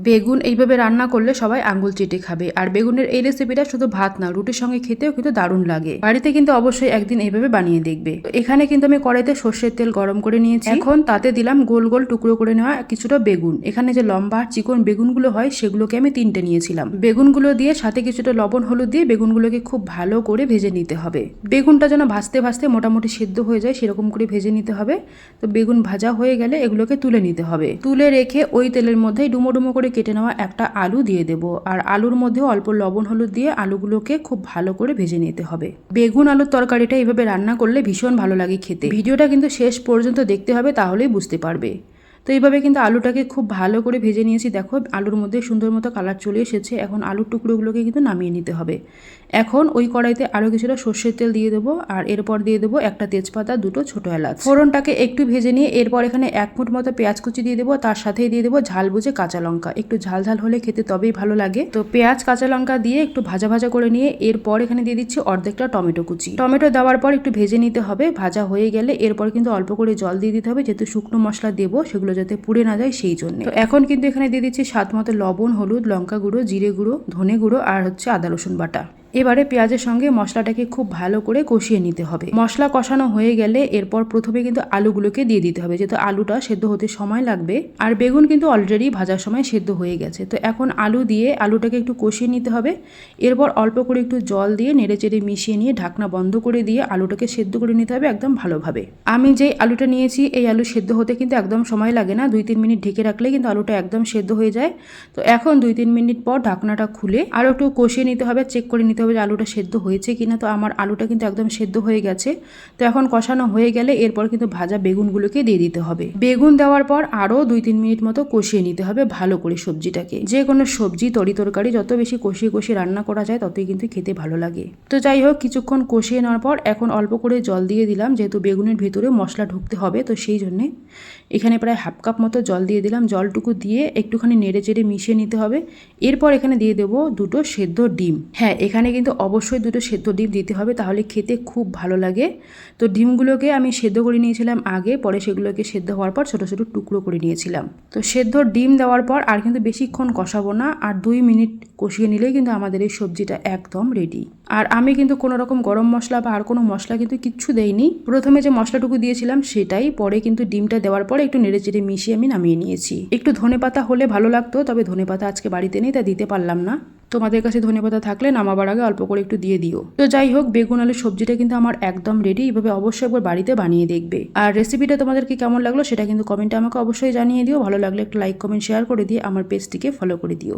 বেগুন এইভাবে রান্না করলে সবাই আঙ্গুল চেটে খাবে। আর বেগুনের এই রেসিপিটা শুধু ভাত না, রুটির সঙ্গে খেতেও কিন্তু দারুণ লাগে। বাড়িতে কিন্তু অবশ্যই একদিন এইভাবে বানিয়ে দেখবে। এখানে কিন্তু আমি কড়াইতে সর্ষের তেল গরম করে নিয়েছি। এখন তাতে দিলাম গোল গোল টুকরো করে নেওয়া কিছুটা বেগুন। এখানে যে লম্বা চিকন বেগুনগুলো হয় সেগুলোকে আমি 3টে নিয়েছিলাম। বেগুনগুলো দিয়ে সাথে কিছুটা লবণ হলুদ দিয়ে বেগুনগুলোকে খুব ভালো করে ভেজে নিতে হবে। বেগুনটা যেন ভাজতে ভাজতে মোটামুটি সিদ্ধ হয়ে যায় সেরকম করে ভেজে নিতে হবে। তো বেগুন ভাজা হয়ে গেলে এগুলোকে তুলে নিতে হবে। তুলে রেখে ওই তেলের মধ্যে ডুমো ডুমো করে কেটে নেওয়া একটা আলু দিয়ে দেব। আর আলুর মধ্যে অল্প লবণ হলুদ দিয়ে আলুগুলোকে খুব ভালো করে ভেজে নিতে হবে। বেগুন আলুর তরকারিটা এইভাবে রান্না করলে ভীষণ ভালো লাগে খেতে। ভিডিওটা কিন্তু শেষ পর্যন্ত দেখতে হবে, তাহলেই বুঝতে পারবে। তো এইভাবে কিন্তু আলুটাকে খুব ভালো করে ভেজে নিয়েছি। দেখো আলুর মধ্যে সুন্দর মতো কালার চলে এসেছে। এখন আলুর টুকরোগুলোকে কিন্তু নামিয়ে নিতে হবে। এখন ওই কড়াইতে আরও কিছুটা সর্ষের তেল দিয়ে দেবো। আর এরপর দিয়ে দেবো একটা তেজপাতা, দুটো ছোট এলাচ। ফোড়নটাকে একটু ভেজে নিয়ে এরপর এখানে 1 মুঠ মতো পেঁয়াজ কুচি দিয়ে দেবো। তার সাথেই দিয়ে দেবো ঝাল বুঝে কাঁচা লঙ্কা। একটু ঝাল ঝাল হলে খেতে তবেই ভালো লাগে। তো পেঁয়াজ কাঁচা লঙ্কা দিয়ে একটু ভাজা ভাজা করে নিয়ে এরপর এখানে দিয়ে দিচ্ছি অর্ধেকটা টমেটো কুচি। টমেটো দেওয়ার পর একটু ভেজে নিতে হবে। ভাজা হয়ে গেলে এরপর কিন্তু অল্প করে জল দিয়ে দিতে হবে, যেহেতু শুকনো মশলা দেবো সেগুলো যাতে পুড়ে না যায় সেই জন্য। তো এখন কিন্তু এখানে দিয়ে দিচ্ছি স্বাদ মতো লবণ, হলুদ, লঙ্কা গুঁড়ো, জিরে গুঁড়ো, ধনে গুঁড়ো আর আদা রসুন বাটা। এবারে পেঁয়াজের সঙ্গে মশলাটাকে খুব ভালো করে কষিয়ে নিতে হবে। মশলা কষানো হয়ে গেলে এরপর প্রথমে কিন্তু আলুগুলোকে দিয়ে দিতে হবে, যেহেতু আলুটা সেদ্ধ হতে সময় লাগবে। আর বেগুন কিন্তু অলরেডি ভাজার সময় সেদ্ধ হয়ে গেছে। তো এখন আলু দিয়ে আলুটাকে একটু কষিয়ে নিতে হবে। এরপর অল্প করে একটু জল দিয়ে নেড়েচেড়ে মিশিয়ে নিয়ে ঢাকনা বন্ধ করে দিয়ে আলুটাকে সেদ্ধ করে নিতে হবে একদম ভালোভাবে। আমি যেই আলুটা নিয়েছি এই আলু সেদ্ধ হতে কিন্তু একদম সময় লাগে না, 2-3 মিনিট ঢেকে রাখলে কিন্তু আলুটা একদম সেদ্ধ হয়ে যায়। তো এখন 2-3 মিনিট পর ঢাকনাটা খুলে আরও একটু কষিয়ে নিতে হবে, চেক করে নিতে হবে যে আলুটা সেদ্ধ হয়েছে কিনা। তো আমার আলুটা কিন্তু একদম সেদ্ধ হয়ে গেছে। তো এখন কষানো হয়ে গেলে এরপর কিন্তু ভাজা বেগুনগুলোকে দিয়ে দিতে হবে। বেগুন দেওয়ার পর আরও 2-3 মিনিট মতো কষিয়ে নিতে হবে ভালো করে সবজিটাকে। যে কোনো সবজি তরকারি যত বেশি কষিয়ে কষিয়ে রান্না করা যায় ততই কিন্তু খেতে ভালো লাগে। তো যাই হোক, কিছুক্ষণ কষিয়ে নেওয়ার পর এখন অল্প করে জল দিয়ে দিলাম, যেহেতু বেগুনের ভেতরে মশলা ঢুকতে হবে। তো সেই জন্যে এখানে প্রায় 1/2 কাপ মতো জল দিয়ে দিলাম। জলটুকু দিয়ে একটুখানি নেড়ে চেড়ে মিশিয়ে নিতে হবে। এরপর এখানে দিয়ে দেবো 2টো সেদ্ধ ডিম। হ্যাঁ, এখানে কিন্তু অবশ্যই 2টো সেদ্ধ ডিম দিতে হবে, তাহলে খেতে খুব ভালো লাগে। তো ডিমগুলোকে আমি সেদ্ধ করে নিয়েছিলাম আগে, পরে সেগুলোকে সেদ্ধ হওয়ার পর ছোটো ছোটো টুকরো করে নিয়েছিলাম। তো সেদ্ধ ডিম দেওয়ার পর আর কিন্তু বেশিক্ষণ কষাবো না, আর 2 মিনিট কষিয়ে নিলেই কিন্তু আমাদের এই সবজিটা একদম রেডি। আর আমি কিন্তু কোনো রকম গরম মশলা বা আর কোনো মশলা কিন্তু কিচ্ছু দেইনি। প্রথমে যে মশলাটুকু দিয়েছিলাম সেটাই, পরে কিন্তু ডিমটা দেওয়ার পরে একটু নেড়েচেড়ে মিশিয়ে আমি নামিয়ে নিয়েছি। একটু ধনেপাতা হলে ভালো লাগতো, তবে ধনেপাতা আজকে বাড়িতে নেই তাই দিতে পারলাম না। তোমাদের কাছে ধনেপাতা থাকলে নামাবার আগে অল্প করে একটু দিয়ে দিও। তো যাই হোক, বেগুন আলুর সবজিটা কিন্তু আমার একদম রেডি। এইভাবে অবশ্যই একবার বাড়িতে বানিয়ে দেখবে। আর রেসিপিটা তোমাদেরকে কেমন লাগলো সেটা কিন্তু কমেন্টে আমাকে অবশ্যই জানিয়ে দিও। ভালো লাগলে একটু লাইক, কমেন্ট, শেয়ার করে দিয়ে আমার পেজটিকে ফলো করে দিও।